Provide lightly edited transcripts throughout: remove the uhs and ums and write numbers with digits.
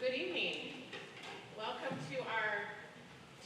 Good evening. Welcome to our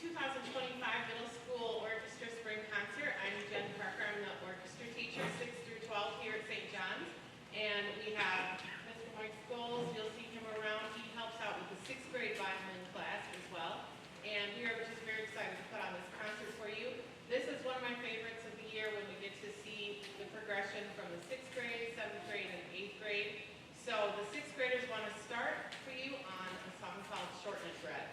2025 Middle School Orchestra Spring Concert. I'm Jen Parker. I'm the orchestra teacher, 6 through 12 here at St. John's. And we have Mr. Mike Scholes. You'll see him around. He helps out with the 6th grade violin class as well. And we are just very excited to put on this concert for you. This is one of my favorites of the year when we get to see the progression from the 6th grade, 7th grade, and 8th grade. So the 6th graders want to start for you on a song called Shortness Red.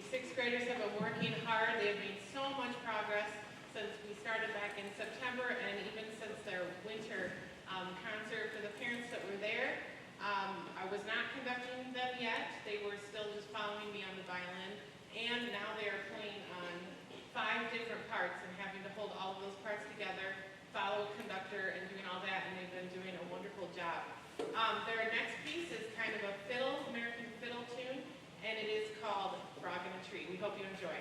These sixth graders have been working hard. They have made so much progress since we started back in September and even since their winter concert for the parents that were there. I was not conducting them yet. They were still just following me on the violin. And now they are playing on 5 different parts and having to hold all of those parts together, follow a conductor and doing all that, and they've been doing a wonderful job. Their next piece is kind of a fiddle, American fiddle tune, and it is called Frog in a Tree. We hope you enjoy.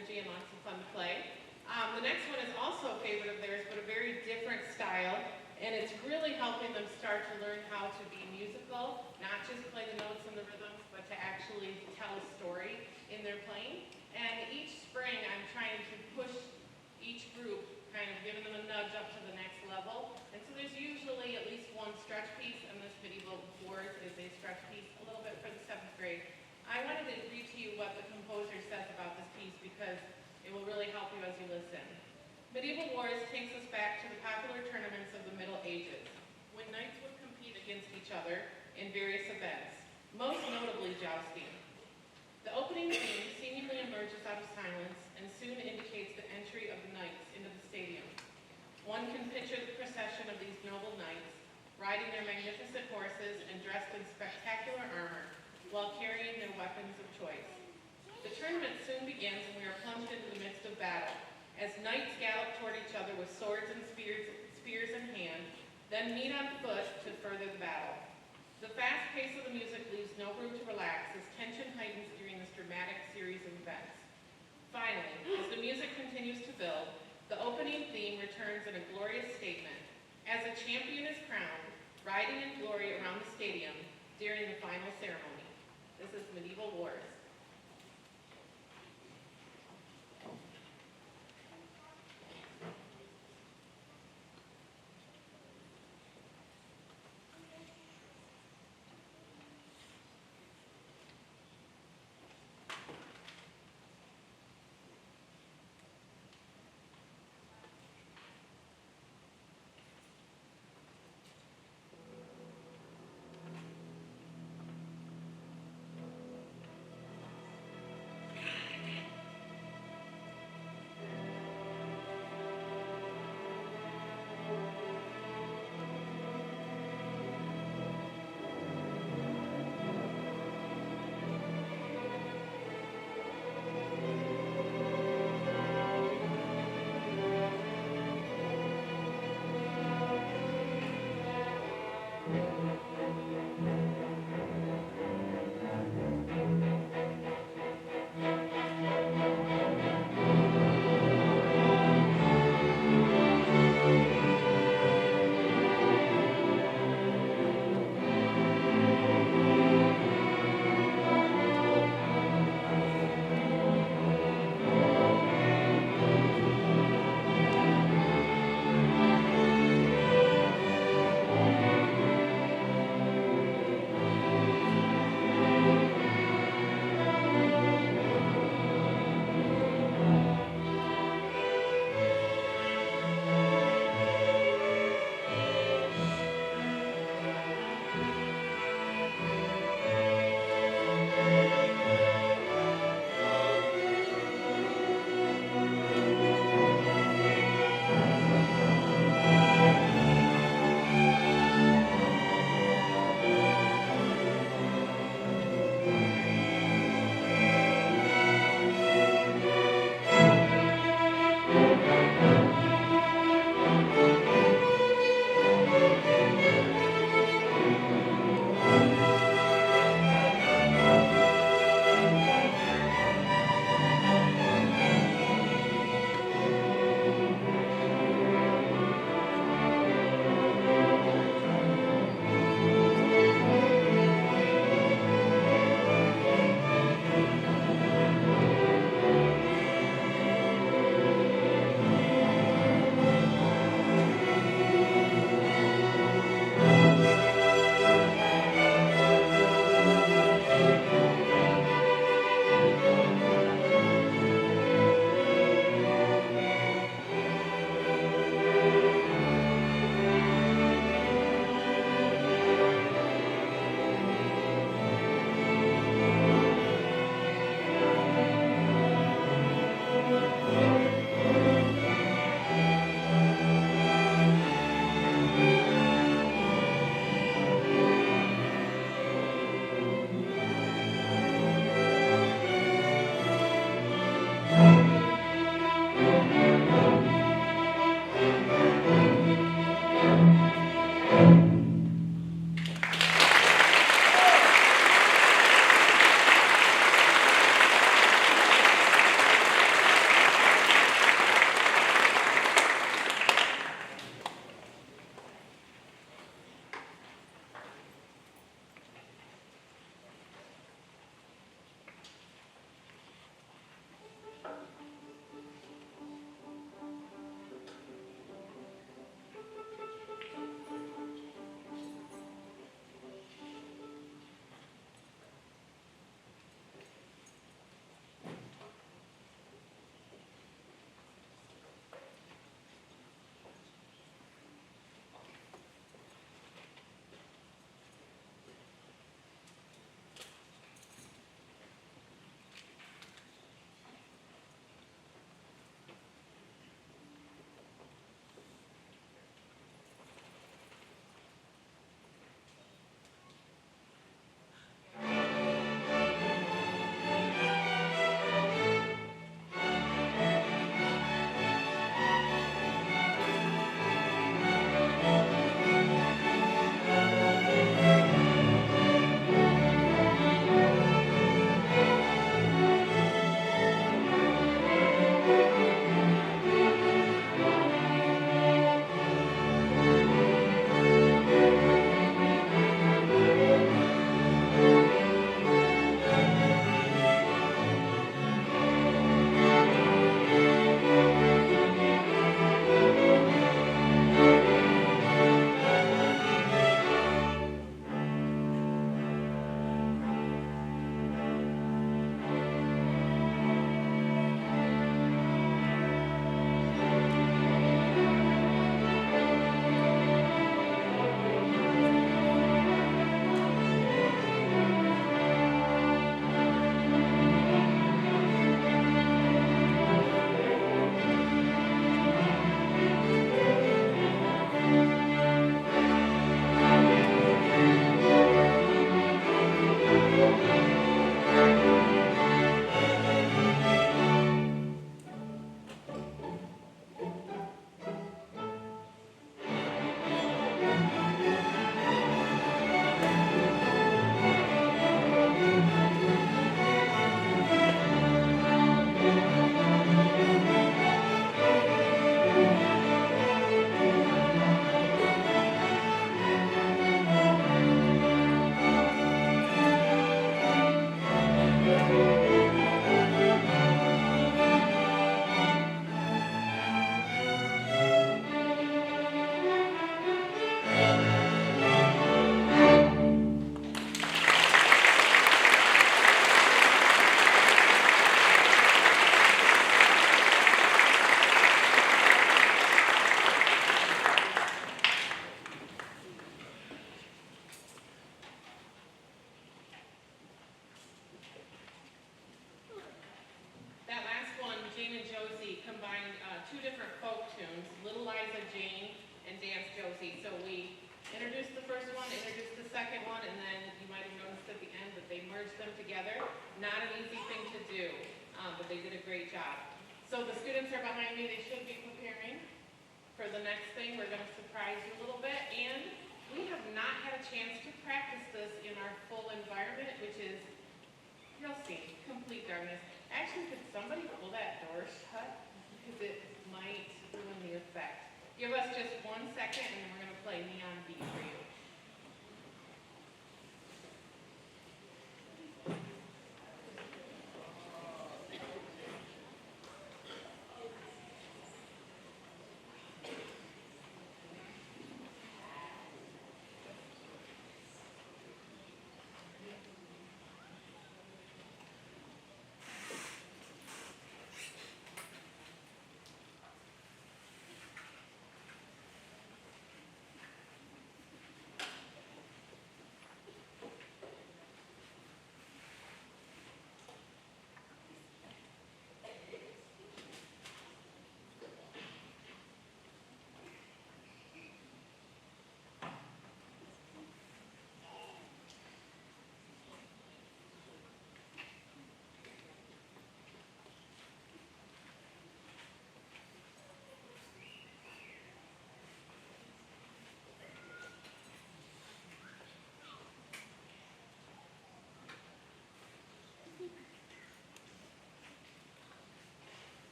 energy and lots of fun to play. The next one is also a favorite of theirs, but a very different style, and it's really helping them start to learn how to be musical, not just play the notes and the rhythms, but to actually tell a story in their playing. And each spring, I'm trying to push each group, kind of giving them a nudge up to the next level. And so there's usually at least one stretch piece, and this Medieval Wars is a stretch piece, a little bit for the 7th grade. I wanted to read to you what the composer says about this piece because it will really help you as you listen. Medieval Wars takes us back to the popular tournaments of the Middle Ages, when knights would compete against each other in various events, most notably jousting. The opening theme seemingly emerges out of silence and soon indicates the entry of the knights into the stadium. One can picture the procession of these noble knights, riding their magnificent horses and dressed in spectacular armor, while carrying their weapons of choice. The tournament soon begins and we are plunged into the midst of battle, as knights gallop toward each other with swords and spears in hand, then meet on foot to further the battle. The fast pace of the music leaves no room to relax as tension heightens during this dramatic series of events. Finally, as the music continues to build, the opening theme returns in a glorious statement, as a champion is crowned, riding in glory around the stadium during the final ceremony. This is Medieval Wars. two different folk tunes, Little Liza Jane and Dance Josie. So we introduced the first one, introduced the second one, and then you might have noticed at the end that they merged them together. Not an easy thing to do, but they did a great job. So the students are behind me. They should be preparing for the next thing. We're going to surprise you a little bit. And we have not had a chance to practice this in our full environment, which is, you'll see, complete darkness. Actually, could somebody pull that door shut? Because it might ruin the effect. Give us just 1 second, and then we're going to play Neon Beat for you.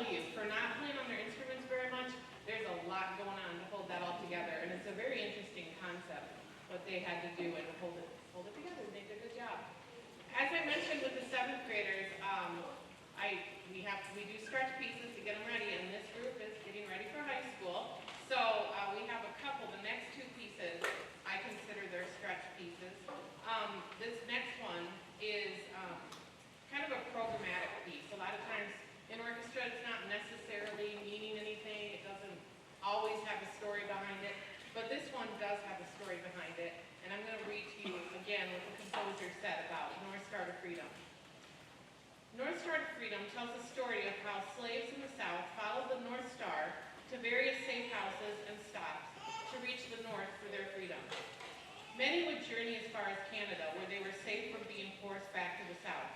tell you, for not playing on their instruments very much, there's a lot going on to hold that all together, and it's a very interesting concept, what they had to do and hold it together, and they did a good job. As I mentioned with the seventh graders, we do stretch pieces to get them ready, and this group is getting ready for high school. So we have a couple. The next two pieces, I consider their stretch pieces. This next one is kind of a programmatic piece. A lot of times in orchestra, it's not necessarily meaning anything. It doesn't always have a story behind it, but this one does have a story behind it. And I'm going to read to you again what the composer said about North Star to Freedom. North Star to Freedom tells the story of how slaves in the South followed the North Star to various safe houses and stops to reach the North for their freedom. Many would journey as far as Canada, where they were safe from being forced back to the South.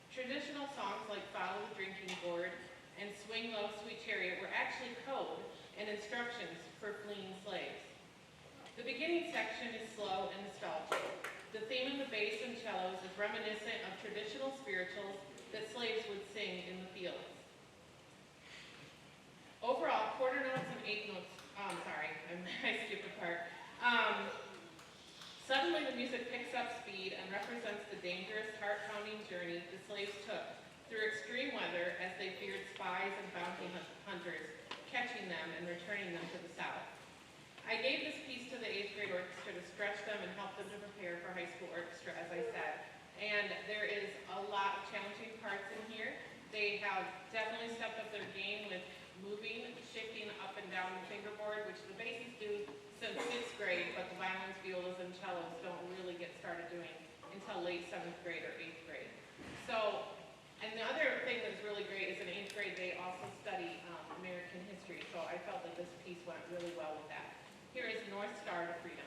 Traditional songs like Follow the Drinking Gourd and Swing Low, Sweet Chariot were actually code and instructions for fleeing slaves. The beginning section is slow and nostalgic. The theme of the bass and cellos is reminiscent of traditional spirituals that slaves would sing in the fields. Overall, quarter notes and eighth notes, I skipped a part. Suddenly the music picks up speed and represents the dangerous, heart-pounding journey the slaves took through extreme weather as they feared spies and bounty hunters catching them and returning them to the South. I gave this piece to the 8th grade orchestra to stretch them and help them to prepare for high school orchestra, as I said. And there is a lot of challenging parts in here. They have definitely stepped up their game with moving, shifting up and down the fingerboard, which the basses do since 6th grade, but the violins, violas, and cellos don't really get started doing until late 7th grade or 8th grade. So, and the other thing that's really great is in 8th grade they also study American history, so I felt that this piece went really well with that. Here is North Star to Freedom.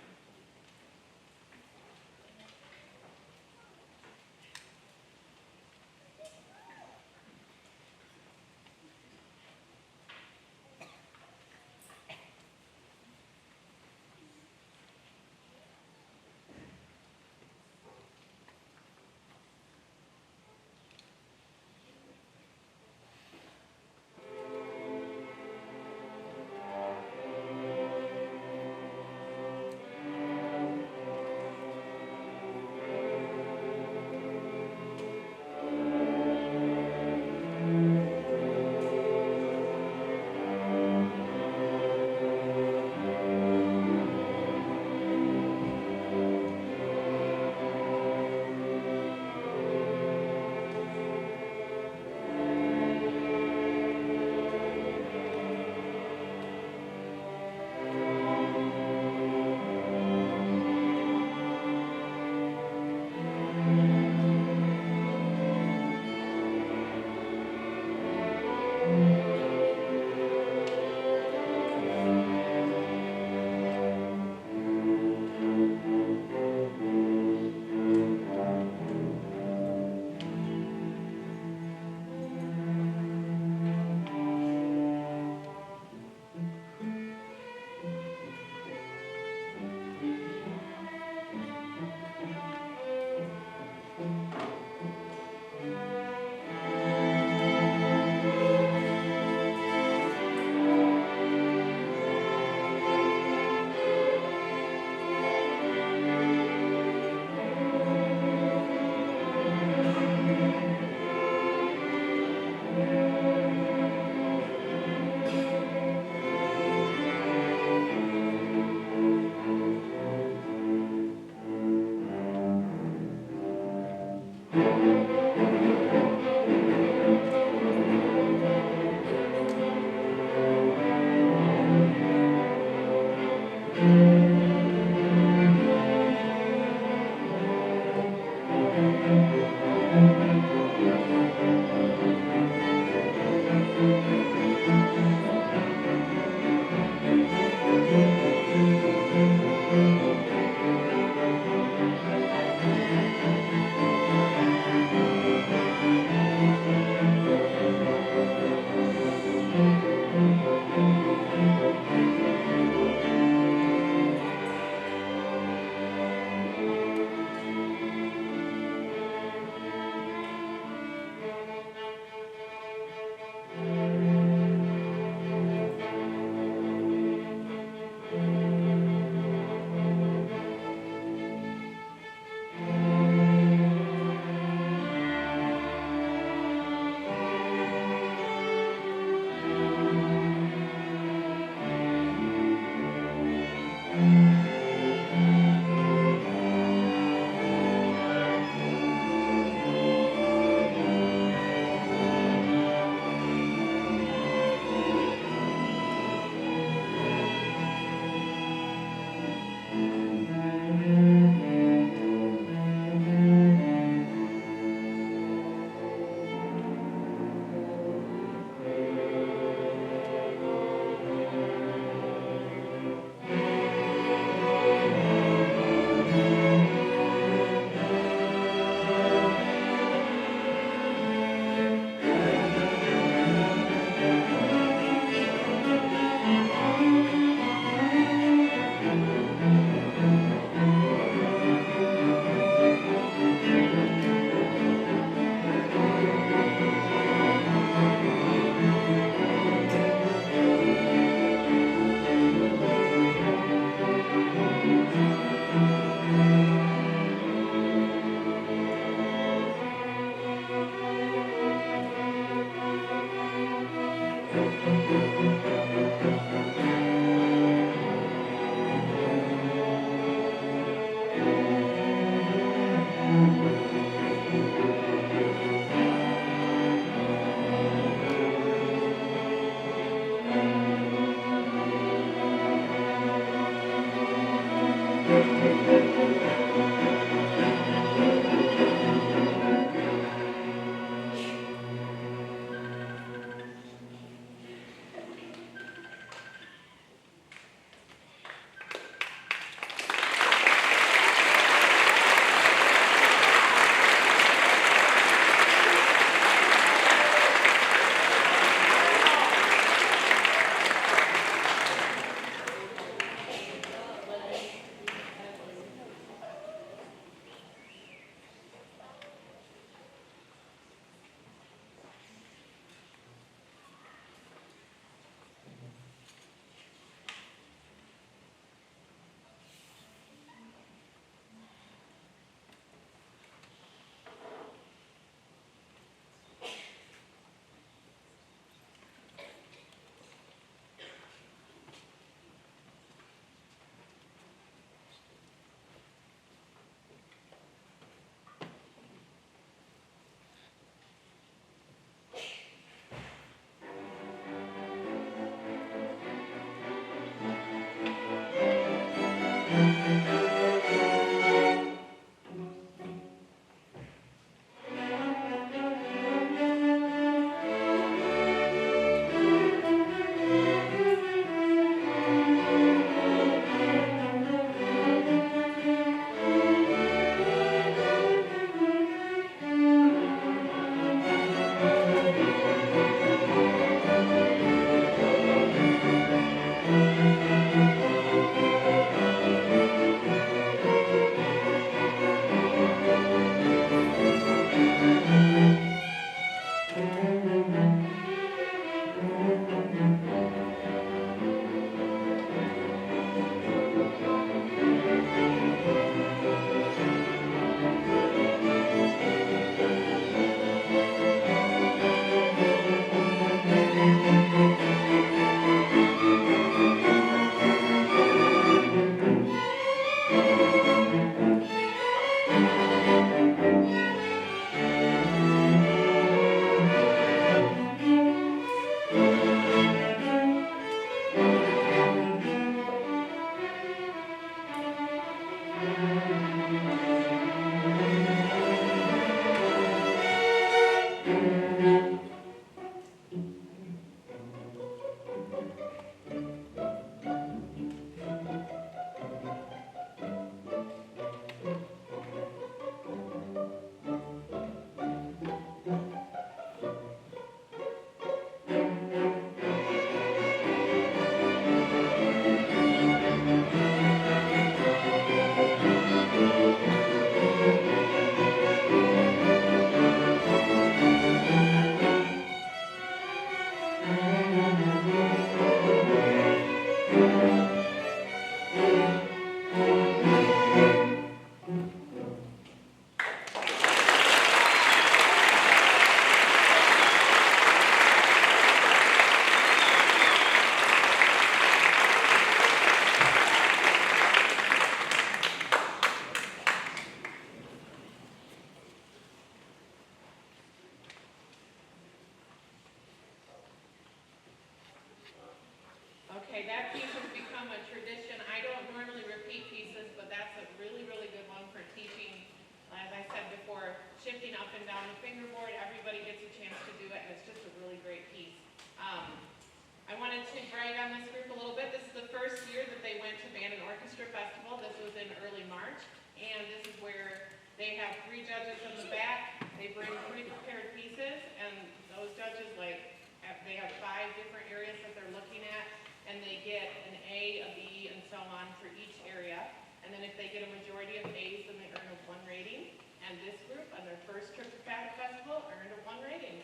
up and down the fingerboard. Everybody gets a chance to do it, and it's just a really great piece. I wanted to brag on this group a little bit. This is the first year that they went to Band and Orchestra Festival. This was in early March, and this is where they have 3 judges in the back. They bring pre-prepared pieces, and those judges, they have 5 different areas that they're looking at, and they get an A, a B, and so on for each area. And then if they get a majority of A's, then they earn a 1 rating. And this group, on their first trip to Fat Festival, earned a 1 rating.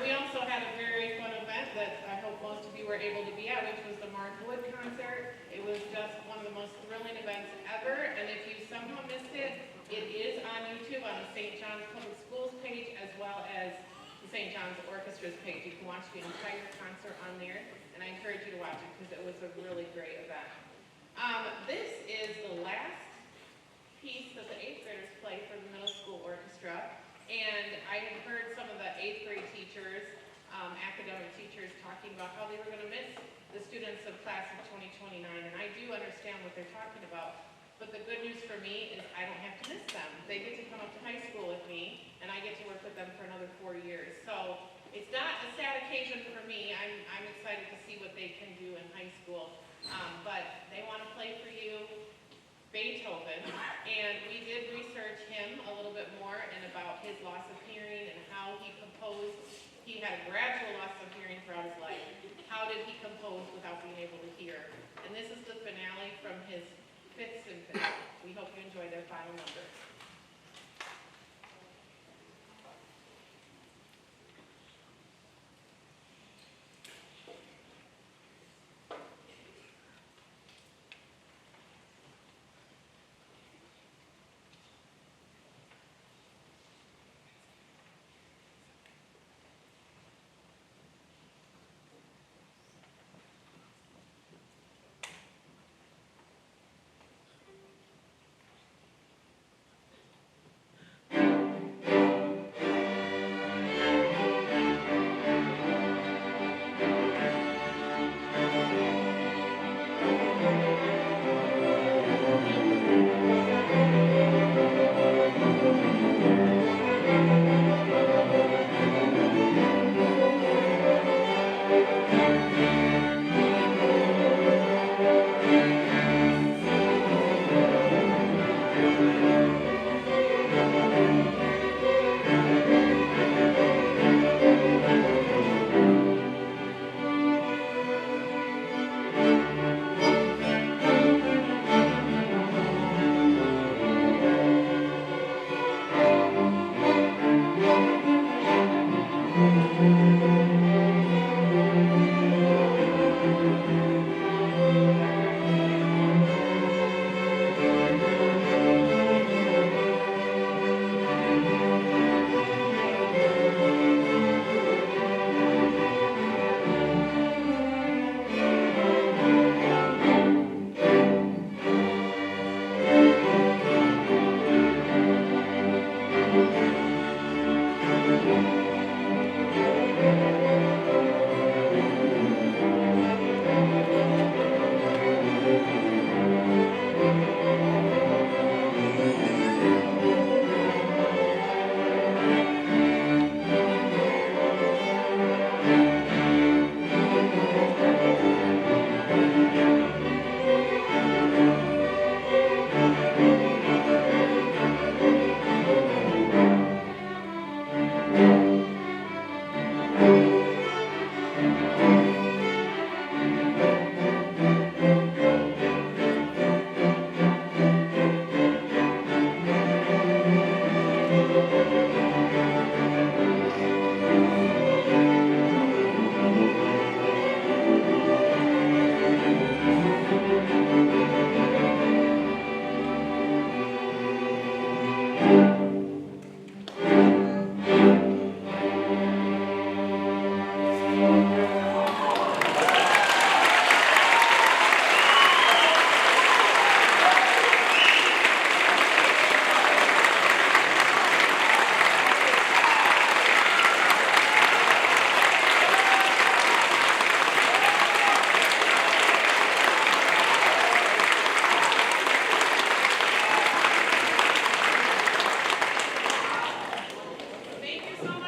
We also had a very fun event that I hope most of you were able to be at, which was the Mark Wood concert. It was just one of the most thrilling events ever, and if you somehow missed it, it is on YouTube on the St. John's Public Schools page as well as the St. John's Orchestra's page. You can watch the entire concert on there, and I encourage you to watch it because it was a really great event. This is the last piece that the 8th graders play for the middle school orchestra, and I had heard some of the 8th grade teachers, academic teachers, talking about how they were going to miss the students of class of 2029, and I do understand what they're talking about. But the good news for me is I don't have to miss them. They get to come up to high school with me, and I get to work with them for another 4 years. So it's not a sad occasion for me. I'm excited to see what they can do in high school. But they want to play for you Beethoven, and we did research him a little bit more and about his loss of hearing and how he composed. He had a gradual loss of hearing throughout his life. How did he compose without being able to hear? And this is the finale from his 5th symphony. We hope you enjoy their final number. so much.